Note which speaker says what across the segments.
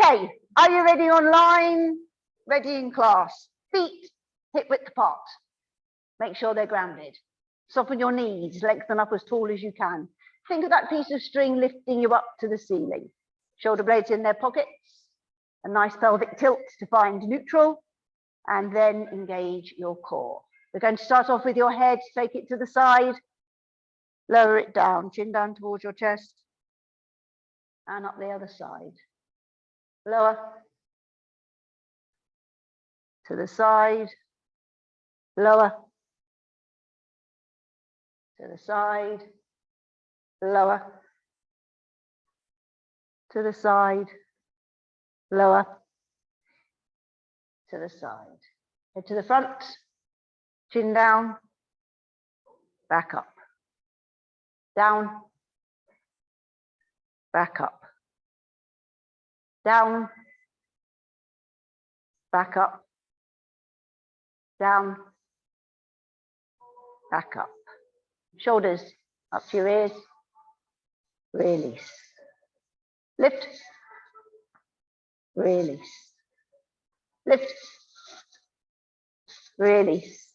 Speaker 1: Okay, are you ready online? Ready in class? Feet hip width apart. Make sure they're grounded. Soften your knees, lengthen up as tall as you can. Think of that piece of string lifting you up to the ceiling. Shoulder blades in their pockets. A nice pelvic tilt to find neutral. And then engage your core. We're going to start off with your head. Take it to the side. Lower it down. Chin down towards your chest. And up the other side. Lower. To the side. Lower. To the side. Lower. To the side. Lower. To the side. Head to the front. Chin down. Back up. Down. Back up. Down. Back up. Down. Back up. Shoulders up to your ears. Release. Lift. Release. Lift. Release.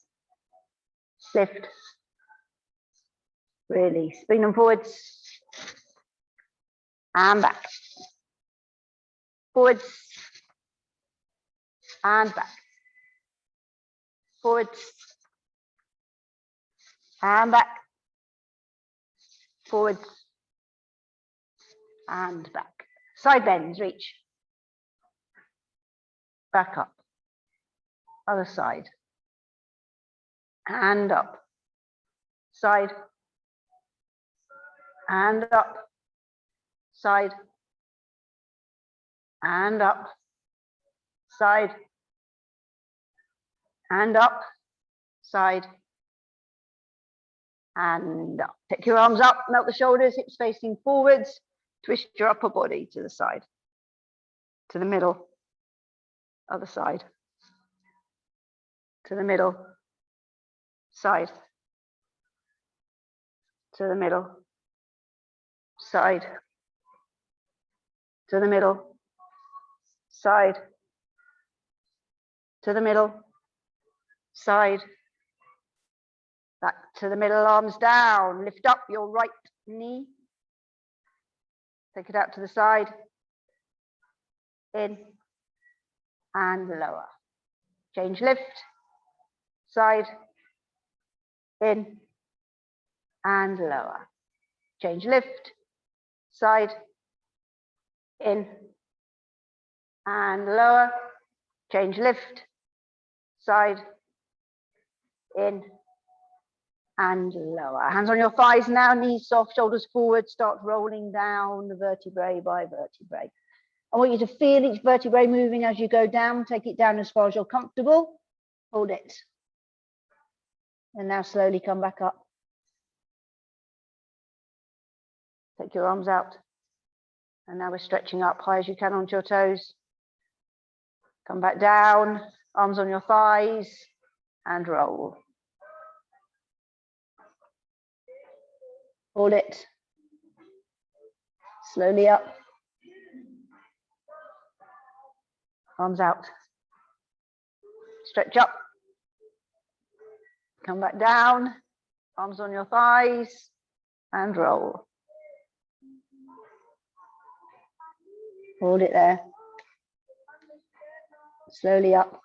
Speaker 1: Lift. Release. Bring them forwards. And back. Forwards. And back. Forwards. And back. Forwards. And back. Side bends, reach. Back up. Other side. And up. Side. And up. Side. And up. Side. And up. Side. And up. Take your arms up, melt the shoulders, hips facing forwards. Twist your upper body to the side. To the middle. Other side. To the middle. Side. To the middle. Side. To the middle. Side. To the middle. Side. Back to the middle, arms down. Lift up your right knee. Take it out to the side. In. And lower. Change lift. Side. In. And lower. Change lift. Side. In. And lower. Change lift. Side. In. And lower. Hands on your thighs now, knees soft, shoulders forward, start rolling down the vertebrae by vertebrae. I want you to feel each vertebrae moving as you go down. Take it down as far as you're comfortable. Hold it. And now slowly come back up. Take your arms out. And now we're stretching up high as you can onto your toes. Come back down, arms on your thighs, and roll. Hold it. Slowly up. Arms out. Stretch up. Come back down. Arms on your thighs. And roll. Hold it there. Slowly up.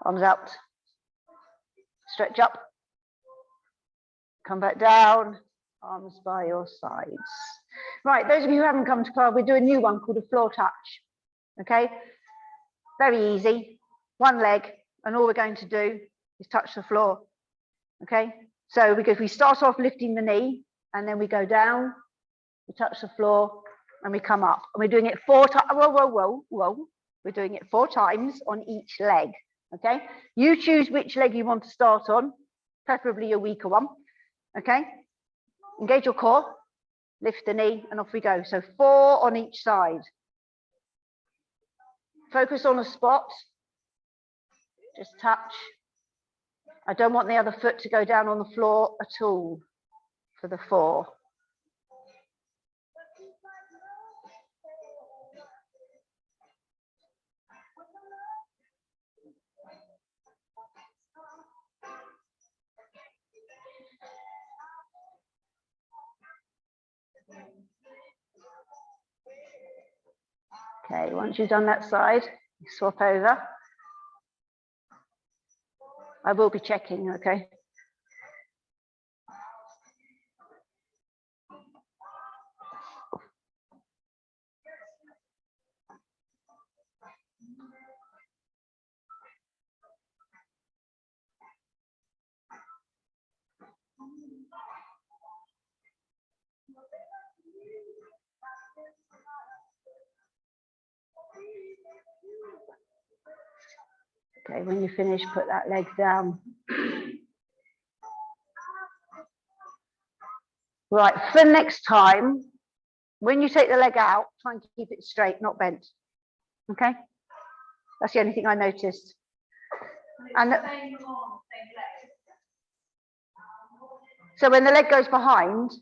Speaker 1: Arms out. Stretch up. Come back down. Arms by your sides. Right, those of you who haven't come to class, we do a new one called a floor touch. Okay, very easy. One leg, and all we're going to do is touch the floor. Okay, so we start off lifting the knee, and then we go down, we touch the floor, and we come up. And we're doing it 4 times. Whoa, whoa, whoa, whoa. We're doing it 4 times on each leg. Okay, you choose which leg you want to start on, preferably a weaker one. Okay, engage your core. Lift the knee and off we go. So 4 on each side. Focus on a spot. Just touch. I don't want the other foot to go down on the floor at all for the 4. Okay, once you've done that side, you swap over. I will be checking, okay? Okay, when you finish, put that leg down. Right, for next time, when you take the leg out, try and keep it straight, not bent. Okay? That's the only thing I noticed. And so when the leg goes behind,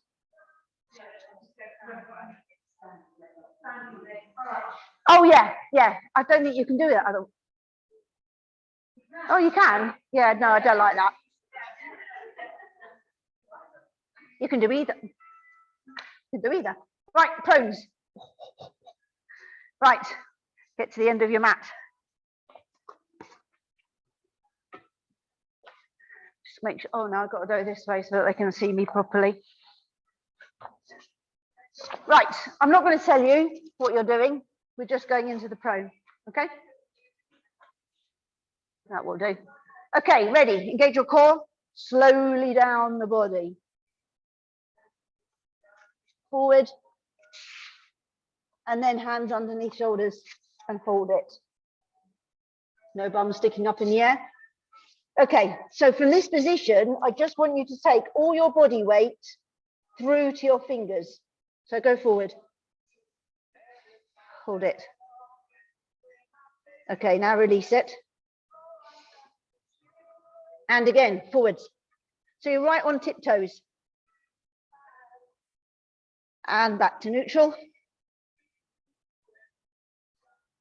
Speaker 1: oh yeah, I don't think you can do that. Oh, you can? Yeah, no, I don't like that. You can do either. You can do either. Right, prones. Right, get to the end of your mat. Just make sure, oh no, I've got to go this way so that they can see me properly. Right, I'm not going to tell you what you're doing. We're just going into the prone, okay? That will do. Okay, ready, engage your core, slowly down the body. Forward, and then hands underneath shoulders and fold it. No bum sticking up in the air. Okay, so from this position, I just want you to take all your body weight through to your fingers. So go forward. Hold it. Okay, now release it. And again, forwards. So you're right on tiptoes. And back to neutral.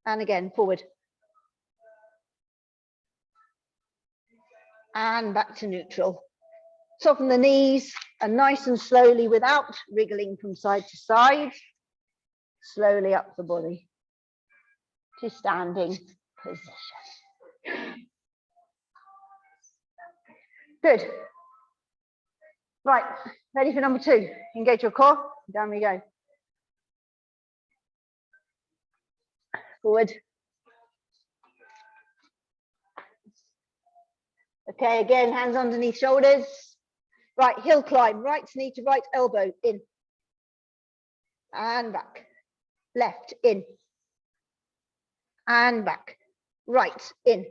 Speaker 1: And again, forward. And back to neutral. Soften the knees and nice and slowly, without wriggling from side to side, slowly up the body to standing position. Good. Right, ready for number 2. Engage your core, down we go. Forward. Okay, again, hands underneath shoulders. Right, hill climb, right knee to right elbow, in. And back. Left, in. And back. Right, in.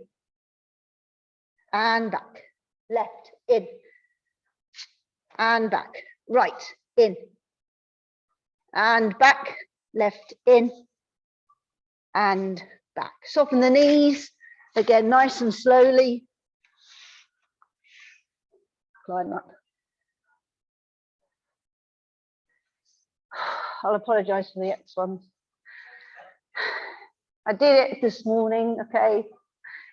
Speaker 1: And back. Left, in. And back. Right, in. And back. Left, in. And back. Soften the knees. Again, nice and slowly. Climb up. I'll apologise for the X ones. I did it this morning, okay?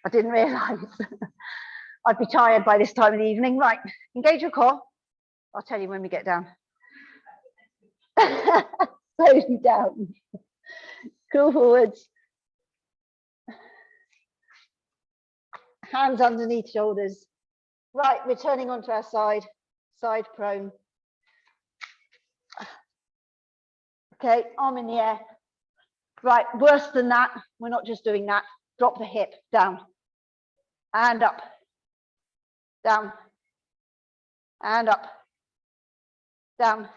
Speaker 1: I didn't realise I'd be tired by this time of the evening. Right, engage your core. I'll tell you when we get down. Slowly down. Cool forwards. Hands underneath shoulders. Right, we're turning onto our side prone. Okay, arm in the air. Right, worse than that, we're not just doing that. Drop the hip down and up, down and up, down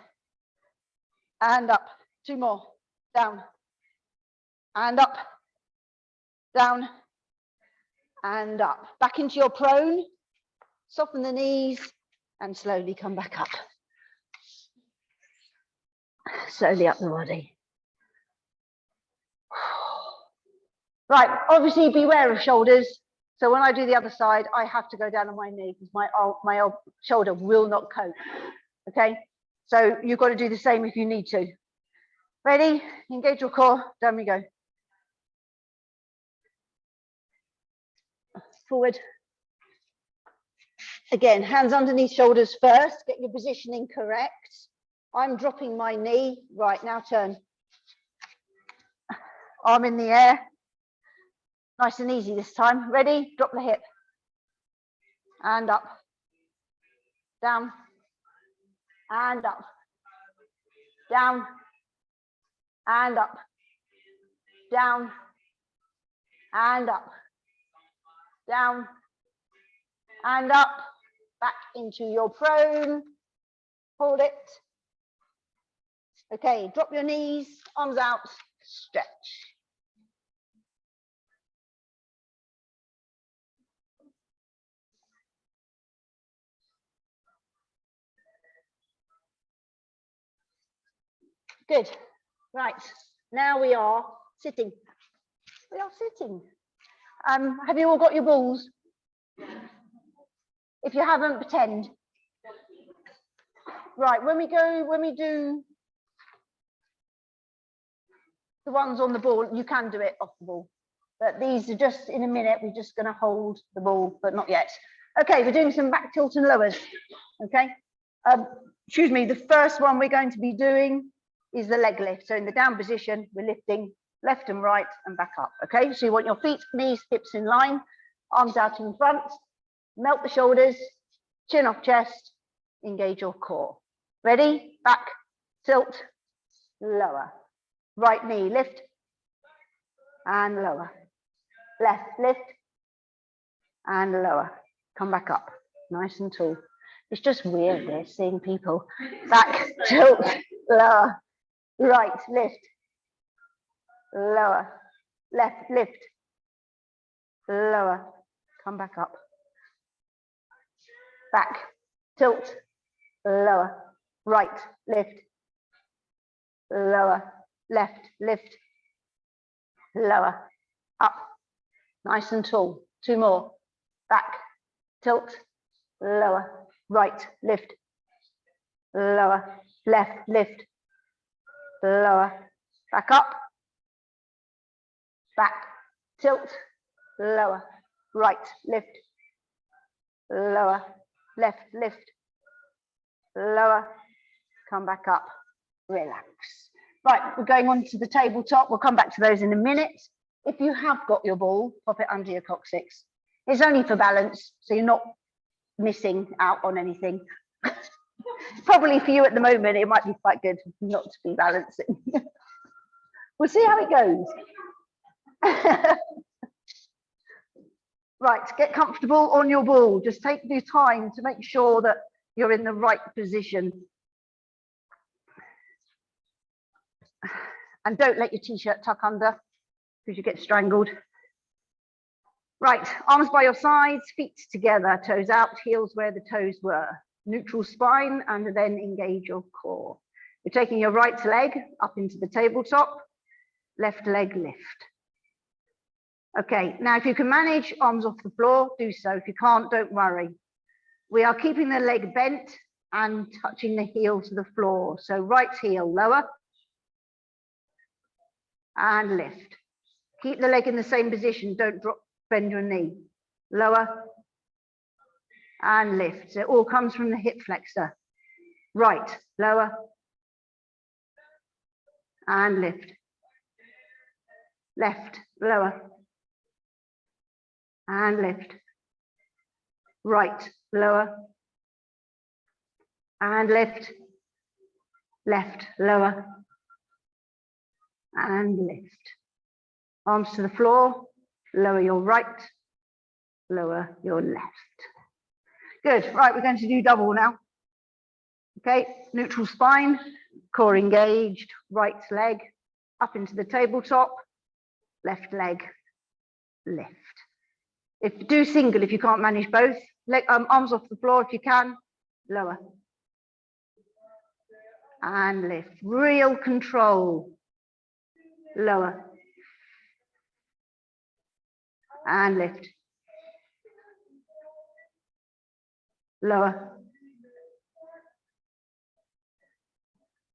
Speaker 1: and up. 2 more, down and up, down and up. Back into your prone, soften the knees and slowly come back up. Slowly up the body. Right, obviously beware of shoulders. So when I do the other side, I have to go down on my knee because my shoulder will not cope. Okay, so you've got to do the same if you need to. Ready? Engage your core. Down we go. Forward. Again, hands underneath shoulders first. Get your positioning correct. I'm dropping my knee. Right, now turn. Arm in the air. Nice and easy this time. Ready? Drop the hip. And up. Down. And up. Down. And up. Down. And up. Down. And up. Back into your prone. Hold it. Okay, drop your knees, arms out, stretch. Good. Right, now we are sitting. We are sitting. Have you all got your balls? If you haven't, pretend. Right, when we do the ones on the ball, you can do it off the ball. But these are just in a minute, we're just going to hold the ball, but not yet. Okay, we're doing some back tilt and lowers. Okay. Excuse me, the first one we're going to be doing is the leg lift. So in the down position, we're lifting left and right and back up. Okay, so you want your feet, knees, hips in line, arms out in front, melt the shoulders, chin off chest, engage your core. Ready? Back, tilt, lower. Right knee, lift, and lower. Left, lift, and lower. Come back up, nice and tall. It's just weird, we're seeing people. Back, tilt, lower. Right, lift, lower. Left, lift, lower. Come back up. Back, tilt, lower. Right, lift, lower. Left, lift, lower. Up, nice and tall. Two more. Back, tilt, lower. Right, lift, lower. Left, lift, lower. Back up. Back, tilt, lower. Right, lift, lower. Left, lift, lower. Come back up. Relax. Right, we're going on to the tabletop. We'll come back to those in a minute. If you have got your ball, pop it under your coccyx. It's only for balance, so you're not missing out on anything. Probably for you at the moment, it might be quite good not to be balancing. We'll see how it goes. Right, get comfortable on your ball. Just take your time to make sure that you're in the right position. And don't let your t-shirt tuck under because you get strangled. Right, arms by your sides, feet together, toes out, heels where the toes were. Neutral spine, and then engage your core. You're taking your right leg up into the tabletop, left leg lift. Okay, now if you can manage arms off the floor, do so. If you can't, don't worry. We are keeping the leg bent and touching the heel to the floor. So right heel lower and lift. Keep the leg in the same position, don't drop, bend your knee. Lower and lift. So it all comes from the hip flexor. Right, lower and lift. Left, lower and lift. Right, lower and lift. Left, lower and lift. Arms to the floor, lower your right, lower your left. Good, right, we're going to do double now. Okay, neutral spine, core engaged, right leg, up into the tabletop, left leg, lift. If do single if you can't manage both, leg, arms off the floor if you can, lower. And lift, real control, lower. And lift. Lower.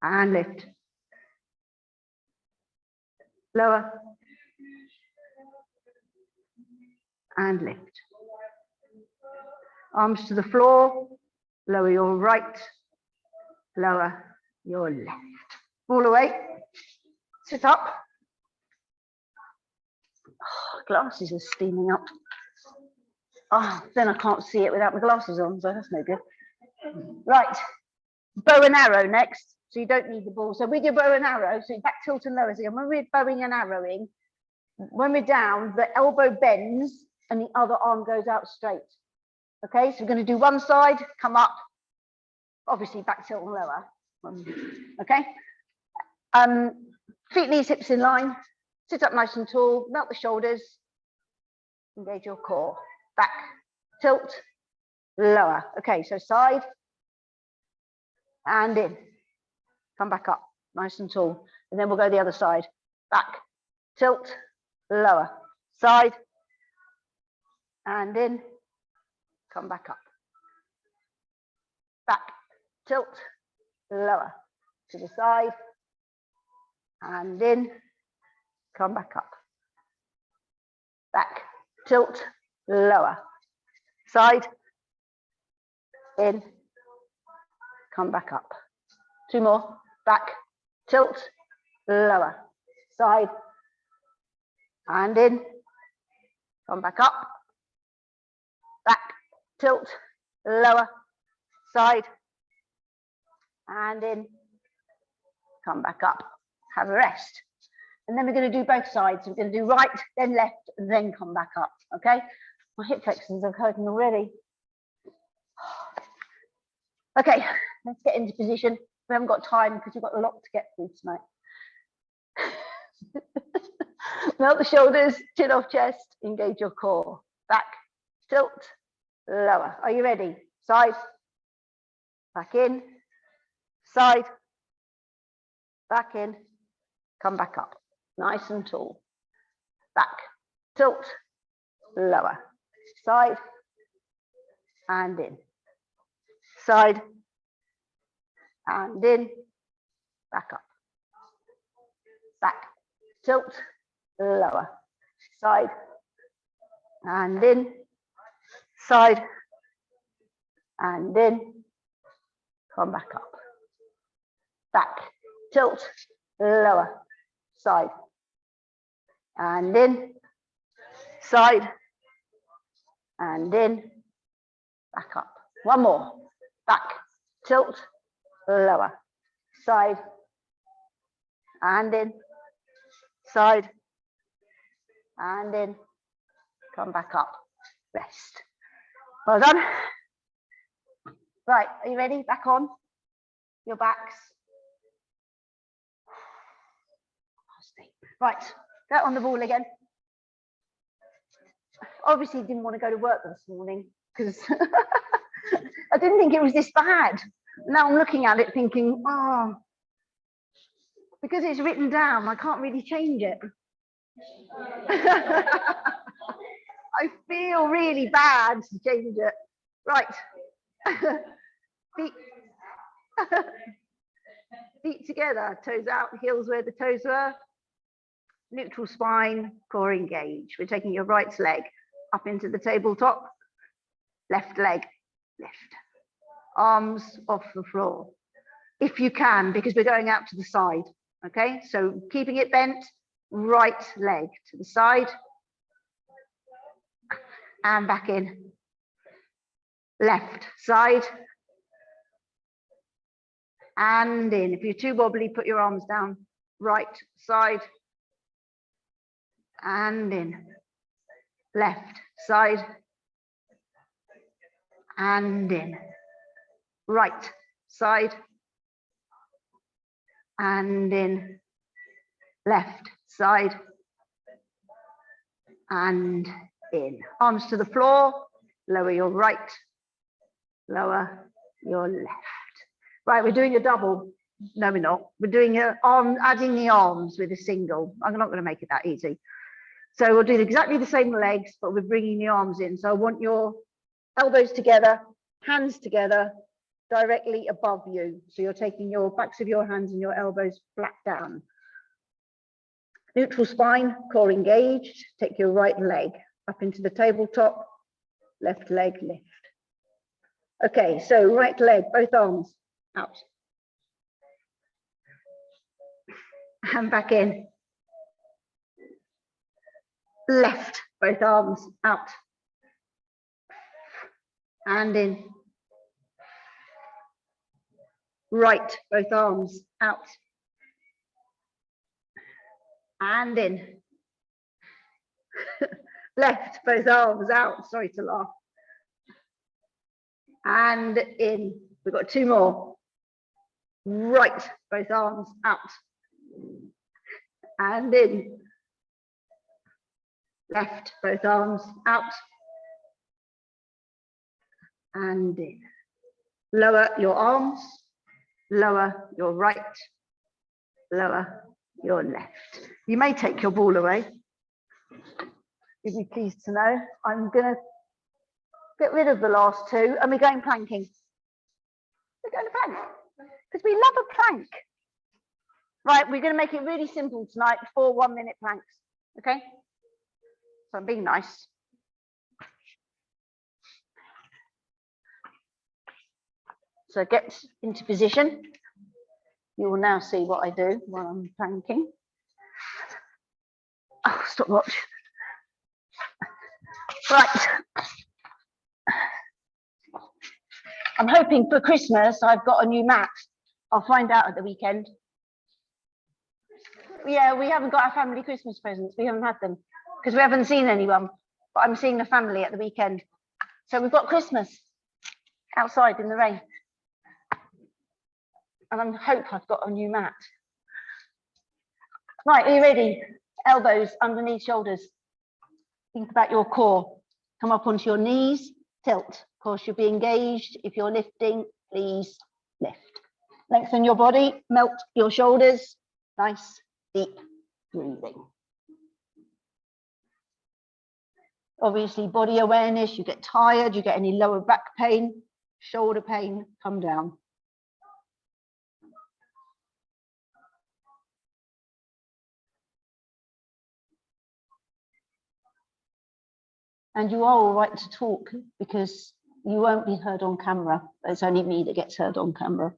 Speaker 1: And lift. Lower. And lift. Arms to the floor. Lower your right. Lower your left. All the way. Sit up. Oh, glasses are steaming up. Oh, then I can't see it without my glasses on, so that's no good. Right, bow and arrow next. So you don't need the ball. So with your bow and arrow, so back tilt and lower. So when we're bowing and arrowing, when we're down, the elbow bends and the other arm goes out straight. Okay, so we're going to do one side, come up, obviously back tilt and lower. Okay, feet, knees, hips in line, sit up nice and tall, melt the shoulders, engage your core, back, tilt, lower. Okay, so side and in, come back up, nice and tall, and then we'll go the other side, back, tilt, lower, side and in, come back up, back, tilt, lower, to the side and in, come back up, back, tilt, lower, side, in, come back up. Two more, back, tilt, lower, side and in, come back up, back, tilt, lower, side and in, come back up, have a rest. And then we're going to do both sides. We're going to do right, then left, and then come back up, okay? My hip flexors are hurting already. Okay, let's get into position. We haven't got time because we've got a lot to get through tonight. Melt the shoulders, chin off chest, engage your core. Back, tilt, lower. Are you ready? Side, back in, side, back in, come back up. Nice and tall. Back, tilt, lower. Side and in. Side and in. Back up. Back, tilt, lower. Side and in. Side and in. Come back up. Back, tilt, lower. Side and in, side and in, back up. One more, back, tilt, lower, side and in, side and in, come back up, rest. Well done. Right, are you ready? Back on your backs. Right, get on the ball again. Obviously didn't want to go to work this morning because I didn't think it was this bad. Now I'm looking at it thinking, oh, because it's written down, I can't really change it. I feel really bad to change it. Right. Feet together, toes out, heels where the toes were. Neutral spine, core engage. We're taking your right leg up into the tabletop, left leg lift. Arms off the floor, if you can, because we're going out to the side. Okay, so keeping it bent, right leg to the side and back in. Left side and in. If you're too wobbly, put your arms down. Right side and in, left side and in, right side and in, left side and in. Arms to the floor, lower your right, lower your left. Right, we're doing a double. No, we're not. We're doing an arm, adding the arms with a single. I'm not going to make it that easy. So we'll do exactly the same legs, but we're bringing the arms in. So I want your elbows together, hands together, directly above you. So you're taking your backs of your hands and your elbows flat down. Neutral spine, core engaged. Take your right leg up into the tabletop, left leg lift. Okay, so right leg, both arms out. and back in. Left, both arms out and in. Right, both arms out and in. Left, both arms out. Sorry to laugh. And in. We've got two more. Right, both arms out and in. Left, both arms out and in. Lower your arms, lower your right, lower your left. You may take your ball away. You'd be pleased to know. I'm going to get rid of the last two and we're going planking. We're going to plank because we love a plank. Right, we're going to make it really simple tonight, 4 1-minute planks. Okay? So I'm being nice. So get into position. You will now see what I do while I'm planking. Oh, stopwatch. Right. I'm hoping for Christmas I've got a new mat. I'll find out at the weekend. Yeah, we haven't got our family Christmas presents. We haven't had them because we haven't seen anyone. But I'm seeing the family at the weekend. So we've got Christmas outside in the rain. And I hope I've got a new mat. Right, are you ready? Elbows underneath shoulders. Think about your core. Come up onto your knees, tilt. Of course, you'll be engaged. If you're lifting, please lift. Lengthen your body, melt your shoulders. Nice, deep breathing. Obviously, body awareness. You get tired, you get any lower back pain, shoulder pain, come down. And you are all right to talk because you won't be heard on camera. It's only me that gets heard on camera.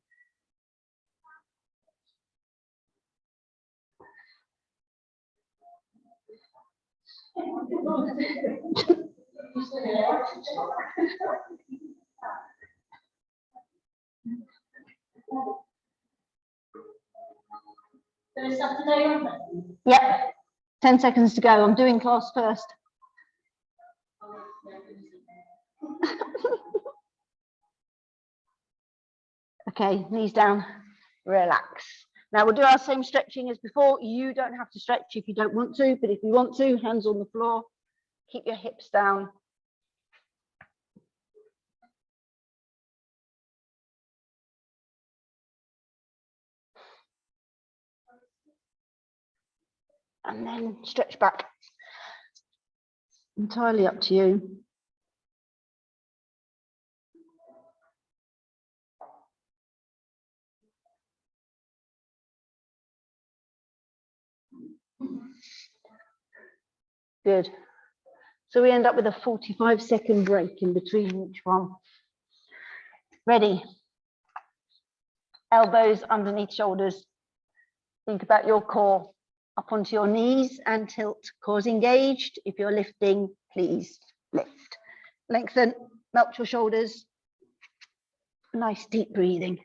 Speaker 1: Yep, 10 seconds to go. I'm doing class first. Okay, knees down, relax. Now we'll do our same stretching as before. You don't have to stretch if you don't want to, but if you want to, hands on the floor, keep your hips down. And then stretch back. Entirely up to you. Good. So we end up with a 45-second break in between each one. Ready? Elbows underneath shoulders. Think about your core. Up onto your knees and tilt. Core's engaged. If you're lifting, please lift. Lengthen, melt your shoulders. Nice deep breathing.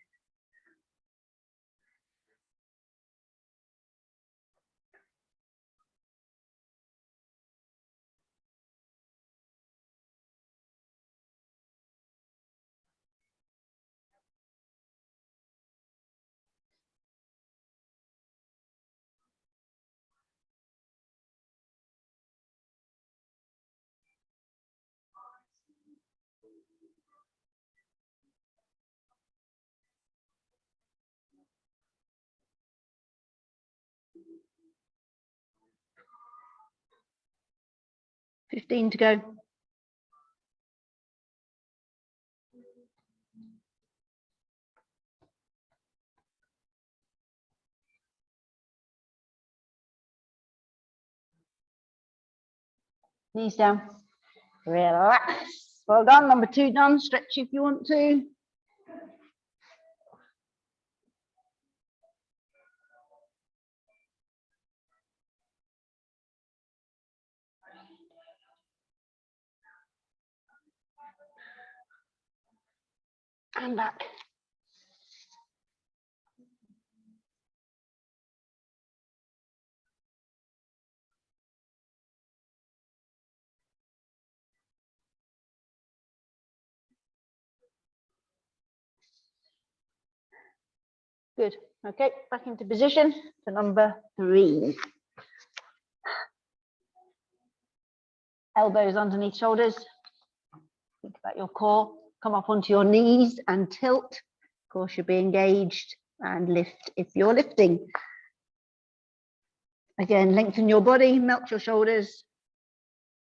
Speaker 1: $15 to go. Knees down. Relax. Well done. Number 2 done. Stretch if you want to. And back. Good. Okay, back into position for number 3. Elbows underneath shoulders. Think about your core. Come up onto your knees and tilt. Of course, you'll be engaged, and lift if you're lifting. Again, lengthen your body, melt your shoulders.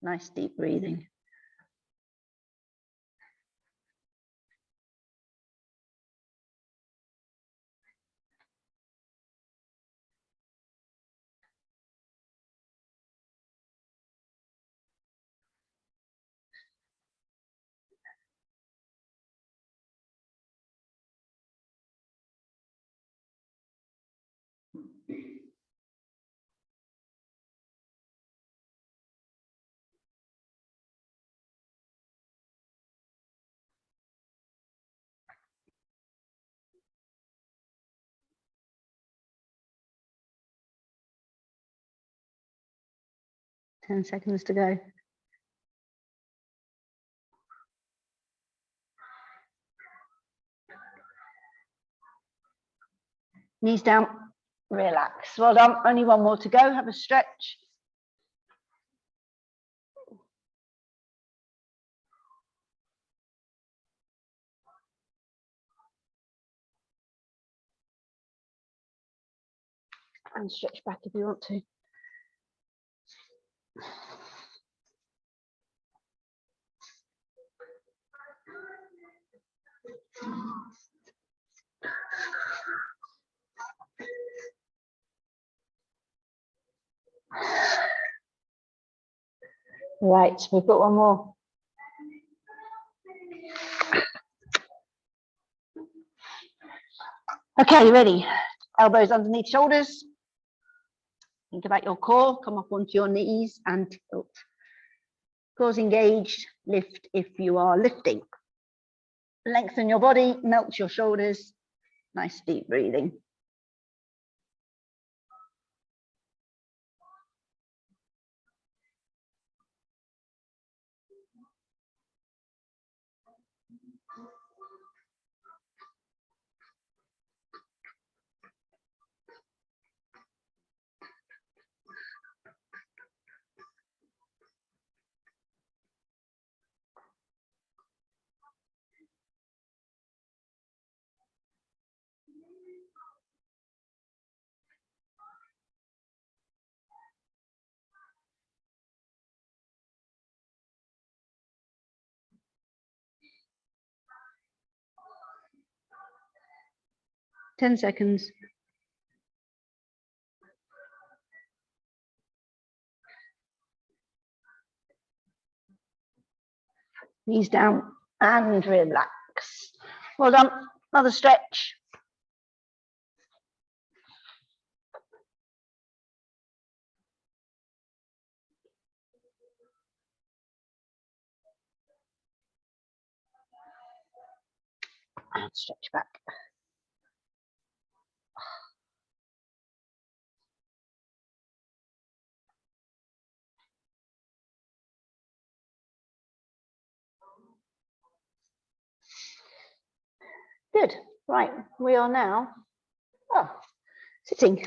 Speaker 1: Nice deep breathing. Ten seconds to go. Knees down, relax. Well done. Only one more to go. Have a stretch. And stretch back if you want to. Right, we've got one more. Okay, ready? Elbows underneath shoulders. Think about your core. Come up onto your knees and tilt. Core's engaged. Lift if you are lifting. Lengthen your body, melt your shoulders. Nice deep breathing. Ten seconds. Knees down and relax. Well done. Another stretch. And stretch back. Good. Right, we are now sitting.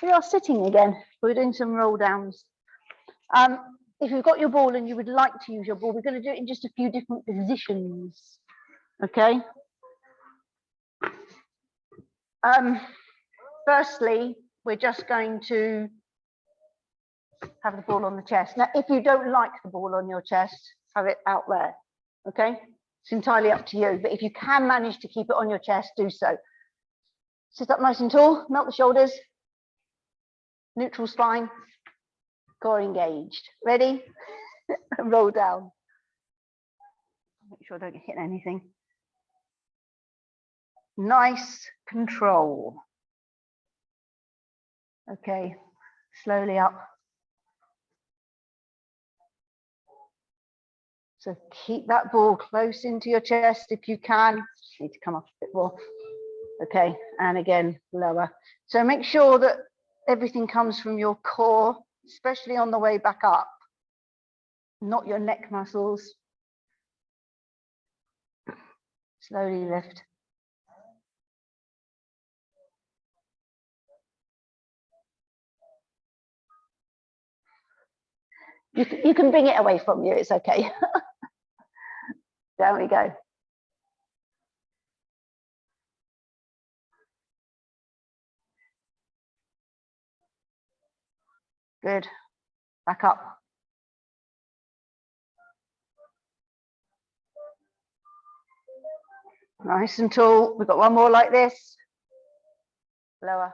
Speaker 1: We are sitting again. We're doing some roll downs. If you've got your ball and you would like to use your ball, we're going to do it in just a few different positions. Okay. Firstly, we're just going to have the ball on the chest. Now, if you don't like the ball on your chest, have it out there. Okay. It's entirely up to you. But if you can manage to keep it on your chest, do so. Sit up nice and tall, melt the shoulders, neutral spine, core engaged. Ready? Roll down. Make sure I don't hit anything. Nice control. Okay, slowly up. So keep that ball close into your chest if you can. Need to come up a bit more. Okay, and again, lower. So make sure that everything comes from your core, especially on the way back up, not your neck muscles. Slowly lift. You can bring it away from you, it's okay. There we go. Good. Back up. Nice and tall. We've got one more like this. Lower.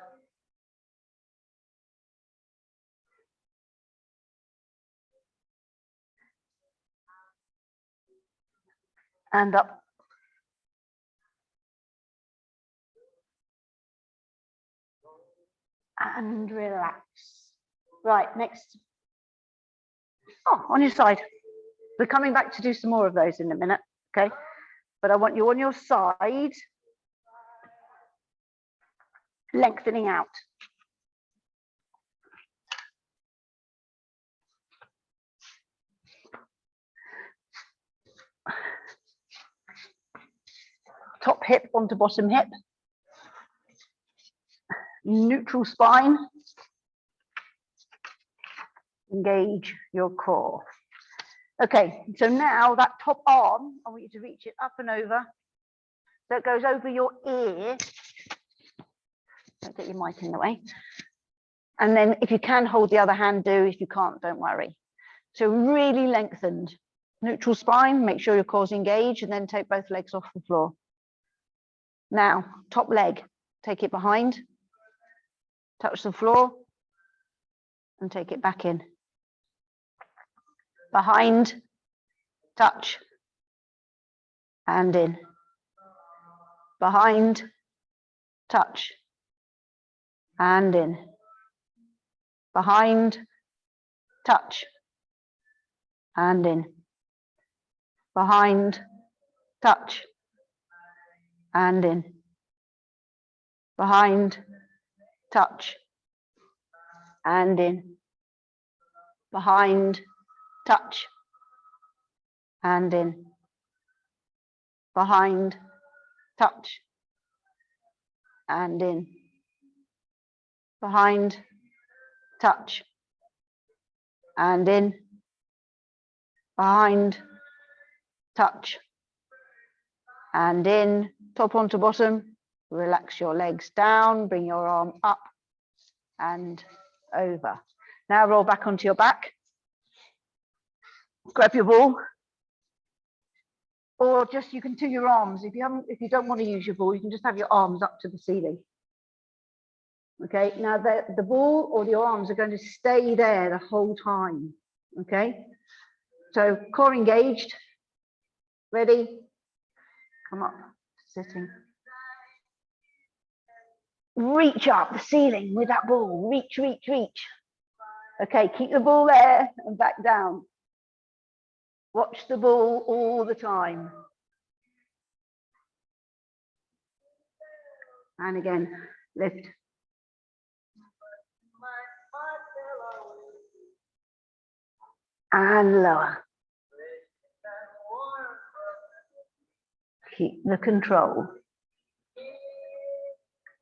Speaker 1: And up. And relax. Right, next. Oh, on your side. We're coming back to do some more of those in a minute, okay? But I want you on your side, lengthening out. Top hip onto bottom hip. Neutral spine. Engage your core. Okay, so now that top arm, I want you to reach it up and over. So it goes over your ear. Don't get your mic in the way. And then if you can hold the other hand, do. If you can't, don't worry. So really lengthened. Neutral spine, make sure your core's engaged, and then take both legs off the floor. Now, top leg, take it behind, touch the floor, and take it back in. Behind, touch, and in. Behind, touch, and in. Behind, touch, and in. Behind, touch, and in. Behind, touch, and in. Behind, touch, and in. Behind, touch, and in. Behind, touch, and in. Behind, touch, and in. Top onto bottom. Relax your legs down, bring your arm up and over. Now roll back onto your back. Grab your ball. Or just you can do your arms. If you don't want to use your ball, you can just have your arms up to the ceiling. Okay, now the ball or your arms are going to stay there the whole time. Okay, so core engaged. Ready? Come up, sitting. Reach up the ceiling with that ball. Reach, reach, reach. Okay, keep the ball there and back down. Watch the ball all the time. And again, lift. And lower. Keep the control.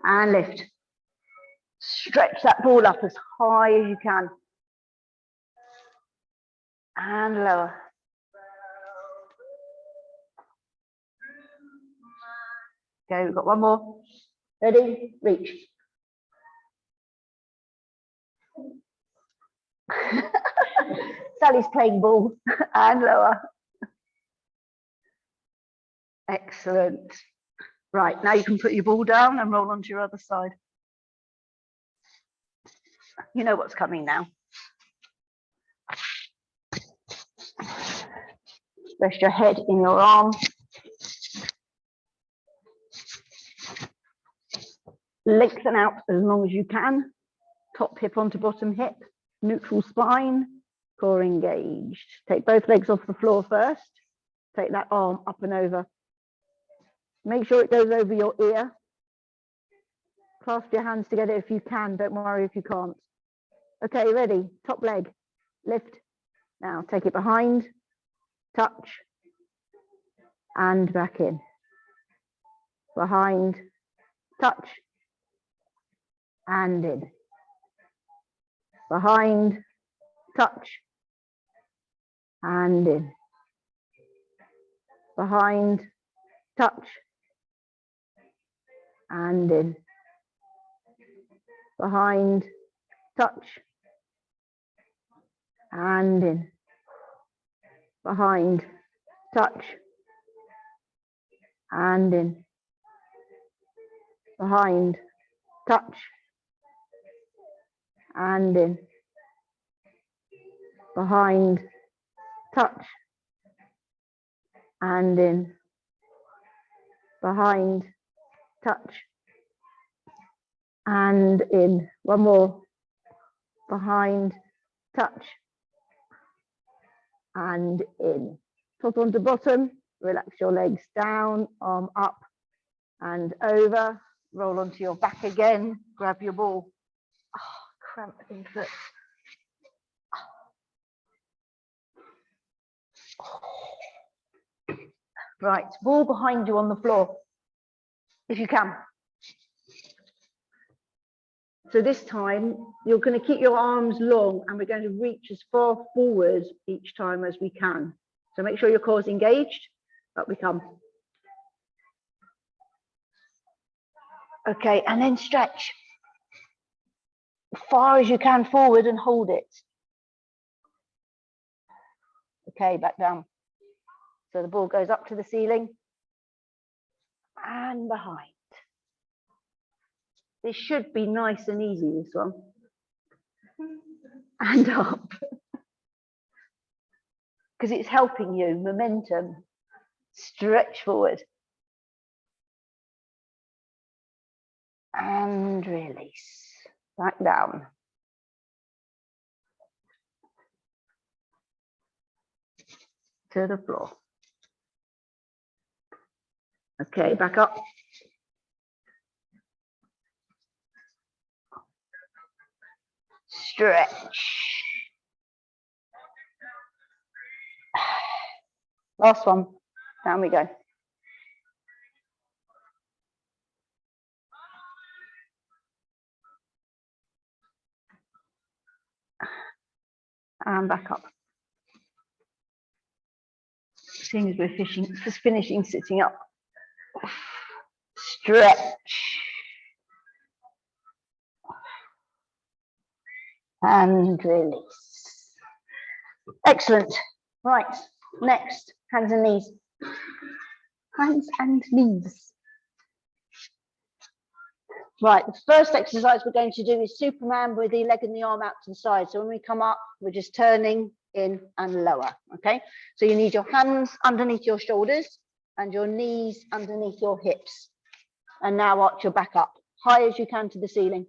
Speaker 1: And lift. Stretch that ball up as high as you can. And lower. Okay, we've got one more. Ready? Reach. Sally's playing ball. And lower. Excellent. Right, now you can put your ball down and roll onto your other side. You know what's coming now. Rest your head in your arm. Lengthen out as long as you can. Top hip onto bottom hip. Neutral spine. Core engaged. Take both legs off the floor first. Take that arm up and over. Make sure it goes over your ear. Clasp your hands together if you can. Don't worry if you can't. Okay, ready? Top leg, lift. Now take it behind, touch, and back in. Behind, touch, and in. Behind, touch, and in. Behind, touch, and in. Behind, touch, and in. Behind, touch, and in. Behind, touch, and in. Behind, touch, and in. Behind, touch, and in. One more. Behind, touch, and in. Top onto bottom. Relax your legs down, arm up and over. Roll onto your back again. Grab your ball. Oh, cramp in foot. Right, ball behind you on the floor, if you can. So this time, you're going to keep your arms long and we're going to reach as far forward each time as we can. So make sure your core is engaged, up we come. Okay, and then stretch as far as you can forward and hold it. Okay, back down. So the ball goes up to the ceiling and behind. This should be nice and easy, this one. And up. Because it's helping you, momentum. Stretch forward. And release. Back down. To the floor. Okay, back up. Stretch. Last one. Down we go. And back up. Seeing as we're finishing sitting up. Stretch. And release. Excellent. Right, next, hands and knees. Hands and knees. Right, the first exercise we're going to do is Superman with the leg and the arm out to the side. So when we come up, we're just turning in and lower, okay? So you need your hands underneath your shoulders and your knees underneath your hips. And now arch your back up, high as you can to the ceiling.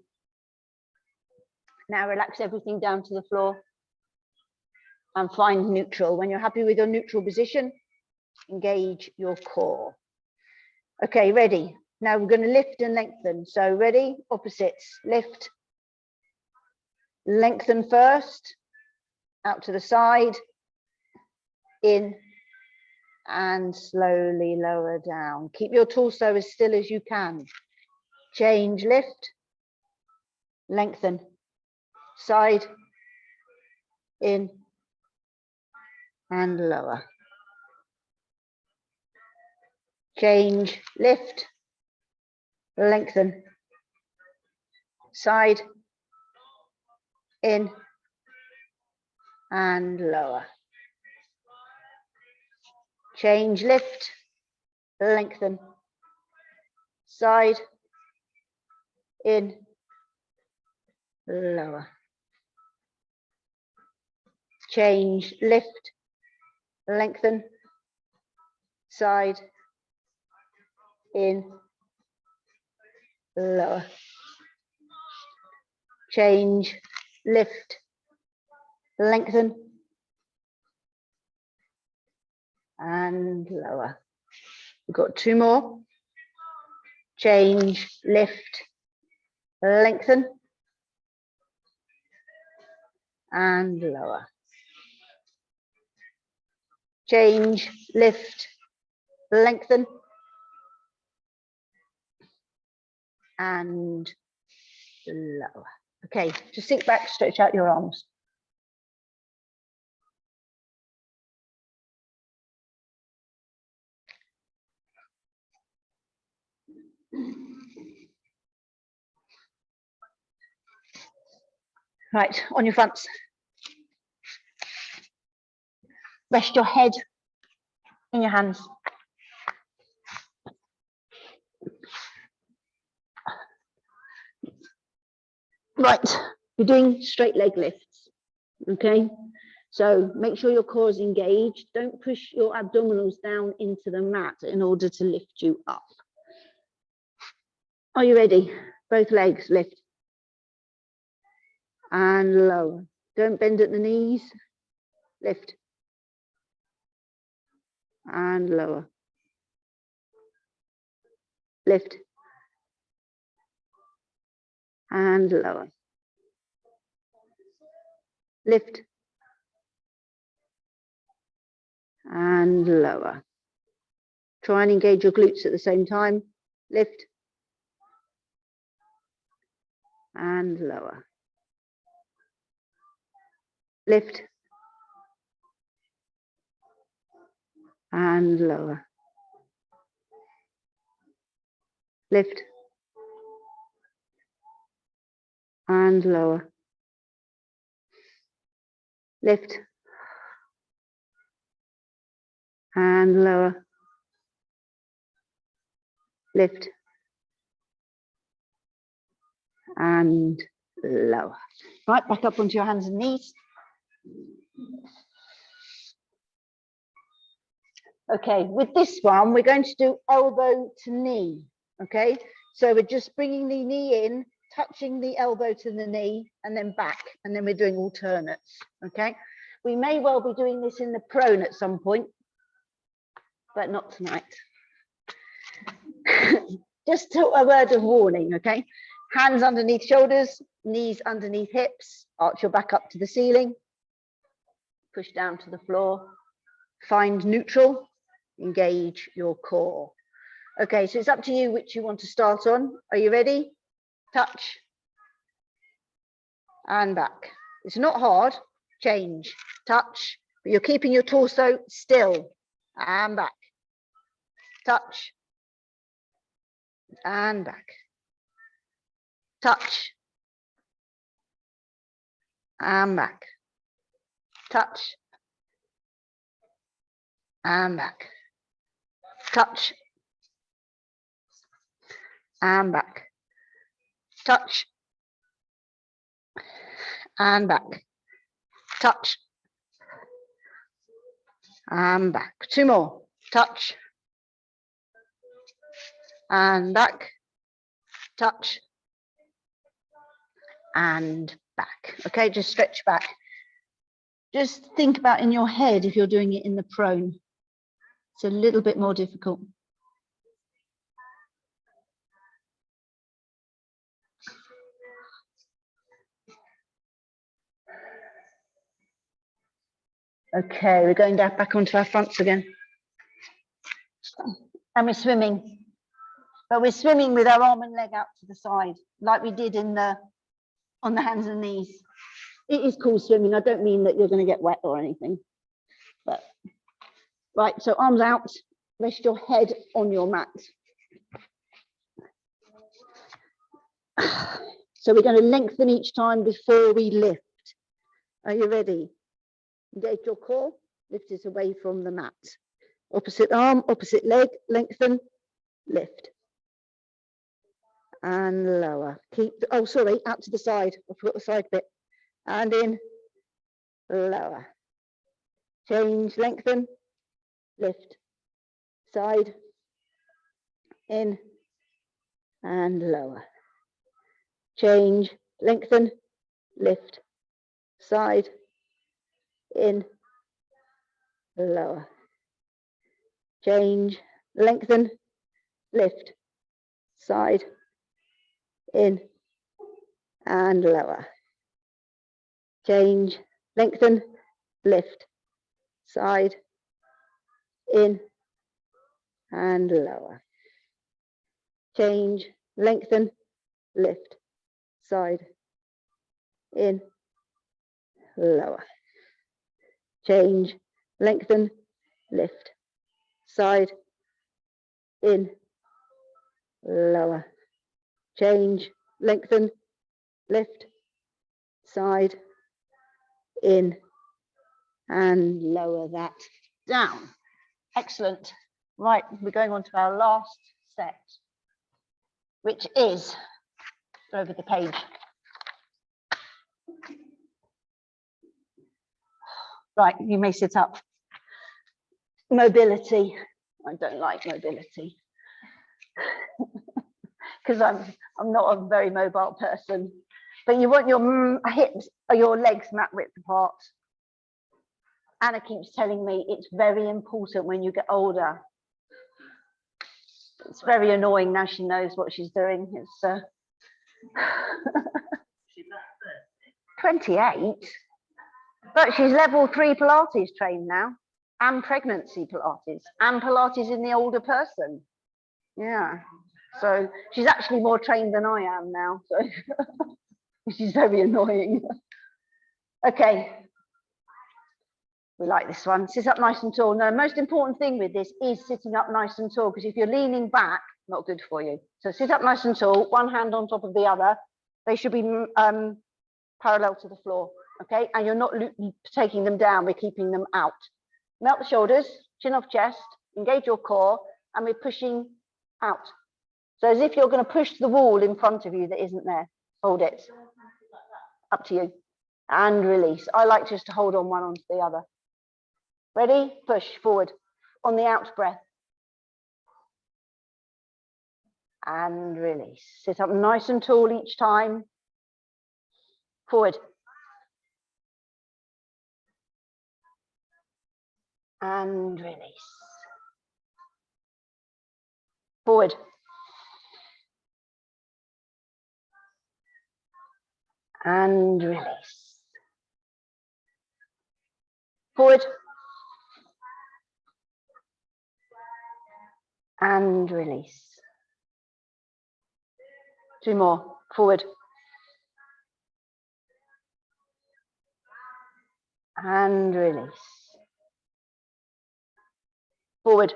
Speaker 1: Now relax everything down to the floor and find neutral. When you're happy with your neutral position, engage your core. Okay, ready? Now we're going to lift and lengthen. So ready? Opposites. Lift. Lengthen first. Out to the side. In. And slowly lower down. Keep your torso as still as you can. Change. Lift. Lengthen. Side. In. And lower. Change. Lift. Lengthen. Side. In. And lower. Change. Lift. Lengthen. Side. In. Lower. Change. Lift. Lengthen. Side. In. Lower. Change. Lift. Lengthen. And lower. We've got two more. change, lift, lengthen, and lower. Change, lift, lengthen, and lower. Okay, just sink back, stretch out your arms. Right, on your fronts. Rest your head in your hands. Right, you're doing straight leg lifts, okay? So make sure your core is engaged. Don't push your abdominals down into the mat in order to lift you up. Are you ready? Both legs lift and lower. Don't bend at the knees. Lift and lower. Lift and lower. Lift and lower. Try and engage your glutes at the same time. Lift and lower. Lift and lower. Lift and lower. Lift and lower. Lift and lower. Right, back up onto your hands and knees. Okay, with this one, we're going to do elbow to knee, okay? So we're just bringing the knee in, touching the elbow to the knee, and then back, and then we're doing alternates, okay? We may well be doing this in the prone at some point, but not tonight. Just a word of warning, okay? Hands underneath shoulders, knees underneath hips, arch your back up to the ceiling, push down to the floor, find neutral, engage your core. Okay, so it's up to you which you want to start on. Are you ready? Touch and back. It's not hard. Change, touch, but you're keeping your torso still and back. Touch and back. Touch and back. Touch and back. Touch and back. Touch and back. Touch and back. Two more. Touch and back. Touch and back. Okay, just stretch back. Just think about in your head if you're doing it in the prone. It's a little bit more difficult. Okay, we're going down back onto our fronts again. And we're swimming. But we're swimming with our arm and leg out to the side, like we did in on the hands and knees. It is cool swimming. I don't mean that you're going to get wet or anything. But right, so arms out, rest your head on your mat. So we're going to lengthen each time before we lift. Are you ready? Engage your core, lift it away from the mat. Opposite arm, opposite leg, lengthen, lift. And lower. Keep, oh, sorry, out to the side. I forgot the side bit. And in, lower. Change, lengthen, lift. Side, in, and lower. Change, lengthen, lift. Side, in, lower. Change, lengthen, lift. side, in, and lower. Change, lengthen, lift, side, in, and lower. Change, lengthen, lift, side, in, lower. Change, lengthen, lift, side, in, lower. Change, lengthen, lift, side, in, and lower that down. Excellent. Right, we're going on to our last set, which is over the page. Right, you may sit up. Mobility. I don't like mobility because I'm not a very mobile person. But you want your hips or your legs mat width apart. Anna keeps telling me it's very important when you get older. It's very annoying now she knows what she's doing. It's 28, but she's level 3 Pilates trained now, and pregnancy Pilates, and Pilates in the older person. Yeah, so she's actually more trained than I am now, so she's very annoying. Okay, we like this one. Sit up nice and tall. Now, the most important thing with this is sitting up nice and tall, because if you're leaning back, not good for you. So sit up nice and tall, one hand on top of the other. They should be parallel to the floor, okay? And you're not taking them down, we're keeping them out. Melt the shoulders, chin off chest, engage your core, and we're pushing out. So as if you're going to push the wall in front of you that isn't there. Hold it. Up to you. And release. I like just to hold on one onto the other. Ready? Push forward. On the out breath. And release. Sit up nice and tall each time. Forward. And release. Forward. And release. Forward. And release. 2 more. Forward. And release. Forward.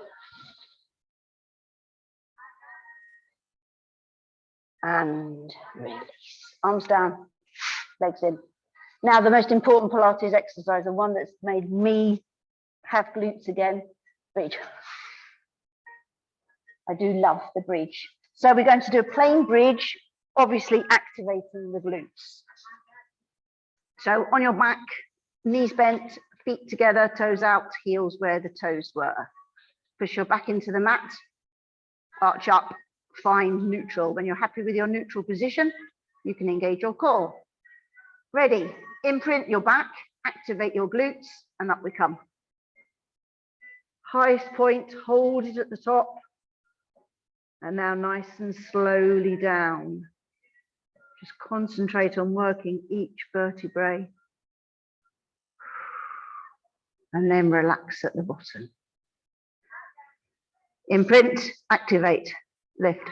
Speaker 1: And release. Arms down, legs in. Now, the most important Pilates exercise, the one that's made me have glutes again, bridge. I do love the bridge. So we're going to do a plain bridge, obviously activating the glutes. So on your back, knees bent, feet together, toes out, heels where the toes were. Push your back into the mat, arch up, find neutral. When you're happy with your neutral position, you can engage your core. Ready, imprint your back, activate your glutes, and up we come. Highest point, hold it at the top. And now nice and slowly down. Just concentrate on working each vertebrae. And then relax at the bottom. Imprint, activate, lift.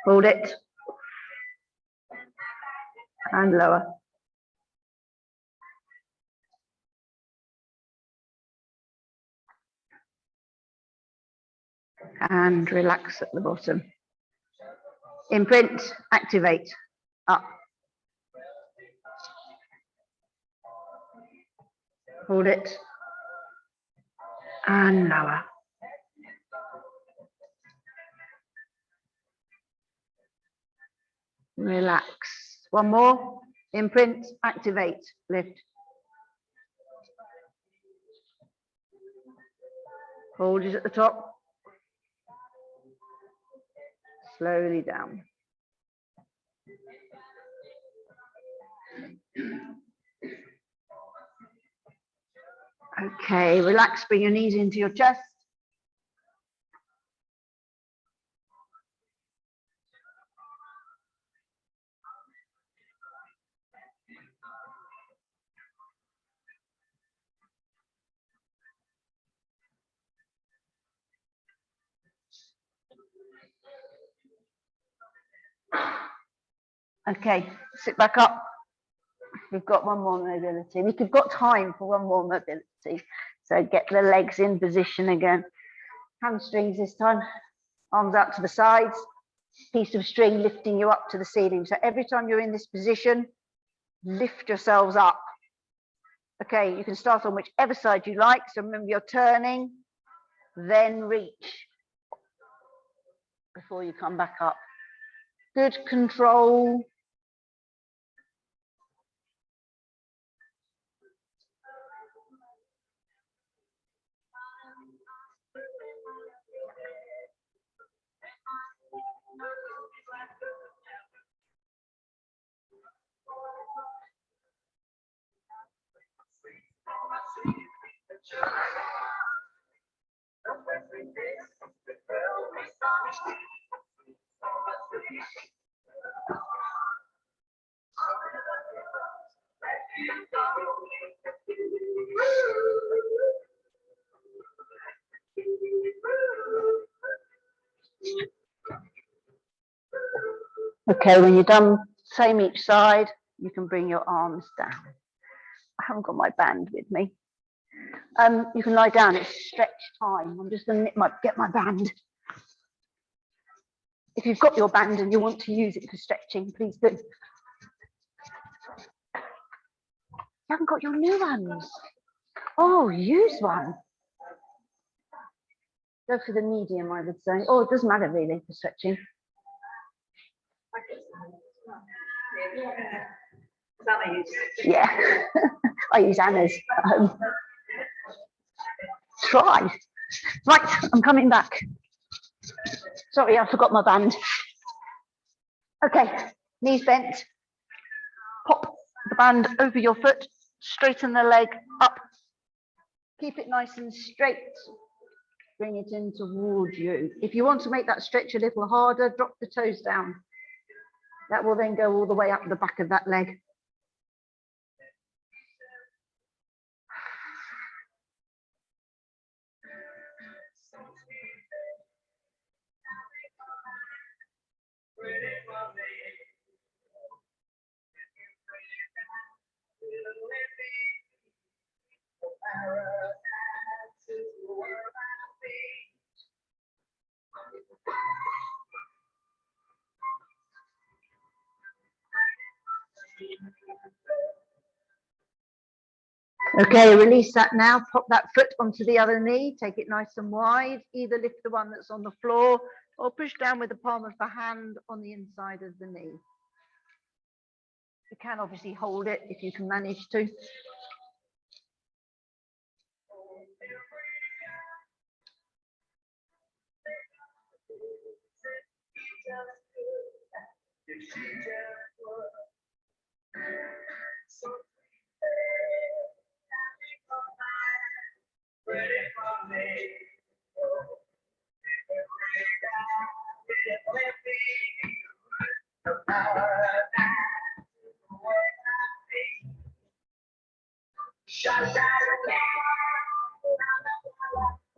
Speaker 1: Hold it. And lower. And relax at the bottom. Imprint, activate, up. Hold it. And lower. Relax. One more. Imprint, activate, lift. Hold it at the top. Slowly down. Okay, relax, bring your knees into your chest. Okay, sit back up. We've got one more mobility. We've got time for one more mobility. So get the legs in position again. Hamstrings this time. Arms out to the sides. Piece of string lifting you up to the ceiling. So every time you're in this position, lift yourselves up. Okay, you can start on whichever side you like. So remember, you're turning, then reach before you come back up. Good control. Okay, when you're done, same each side, you can bring your arms down. I haven't got my band with me. You can lie down, it's stretch time. I'm just going to get my band. If you've got your band and you want to use it for stretching, please do. You haven't got your new ones. Oh, use one. Go for the medium, I would say. Oh, it doesn't matter really for stretching. Yeah, I use Anna's. Try. Right, I'm coming back. Sorry, I forgot my band. Okay, knees bent. Pop the band over your foot, straighten the leg up. Keep it nice and straight. Bring it in towards you. If you want to make that stretch a little harder, drop the toes down. That will then go all the way up the back of that leg. Okay, release that now. Pop that foot onto the other knee. Take it nice and wide. Either lift the one that's on the floor or push down with the palm of the hand on the inside of the knee. You can obviously hold it if you can manage to.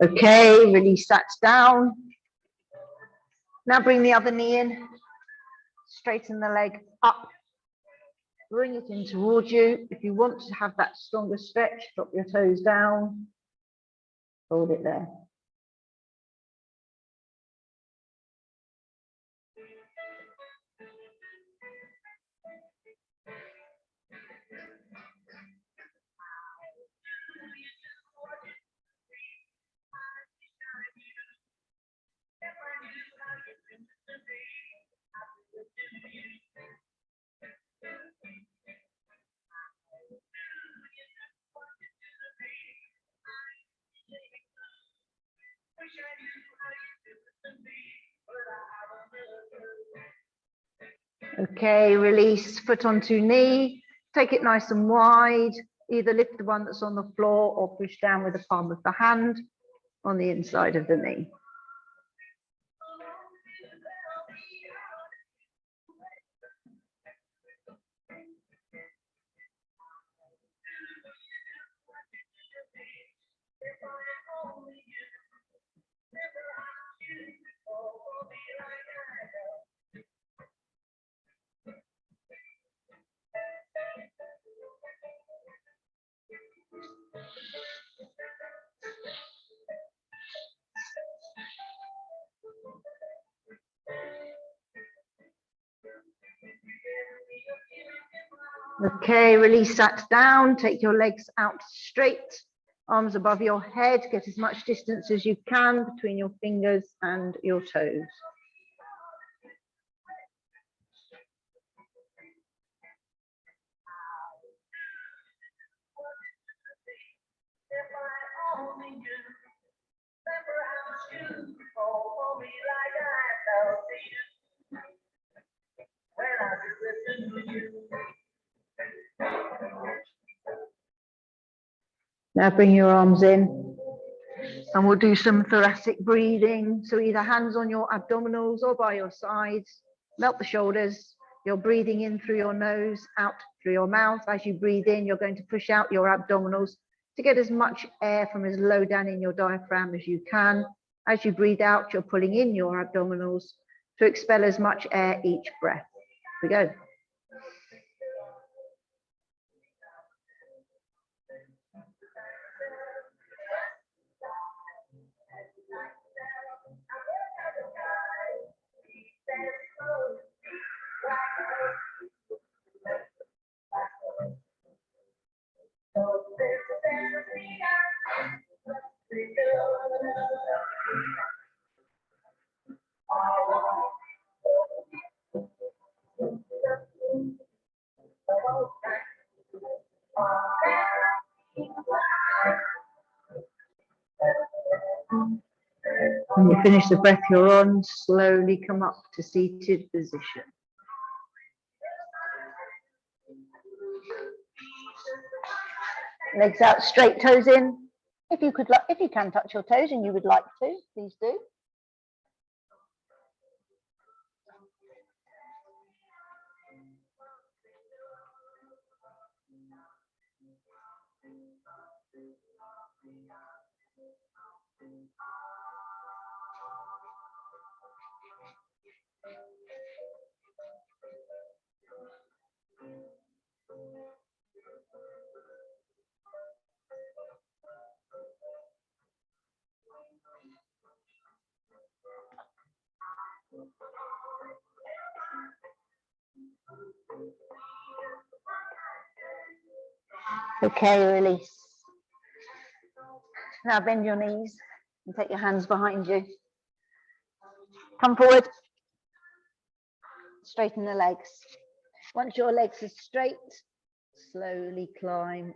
Speaker 1: Okay, release that down. Now bring the other knee in. Straighten the leg up. Bring it in towards you. If you want to have that stronger stretch, drop your toes down. Hold it there. Okay, release, foot onto knee. Take it nice and wide. Either lift the one that's on the floor or push down with the palm of the hand on the inside of the knee. Okay, release that down, take your legs out straight, arms above your head, get as much distance as you can between your fingers and your toes. Now bring your arms in and we'll do some thoracic breathing. So either hands on your abdominals or by your sides, melt the shoulders. You're breathing in through your nose, out through your mouth. As you breathe in, you're going to push out your abdominals to get as much air from as low down in your diaphragm as you can. As you breathe out, you're pulling in your abdominals to expel as much air each breath. Here we go. When you finish the breath you're on, slowly come up to seated position. Legs out straight, toes in. If you can touch your toes and you would like to, please do. Okay, release. Now bend your knees and take your hands behind you. Come forward. Straighten the legs. Once your legs are straight, slowly climb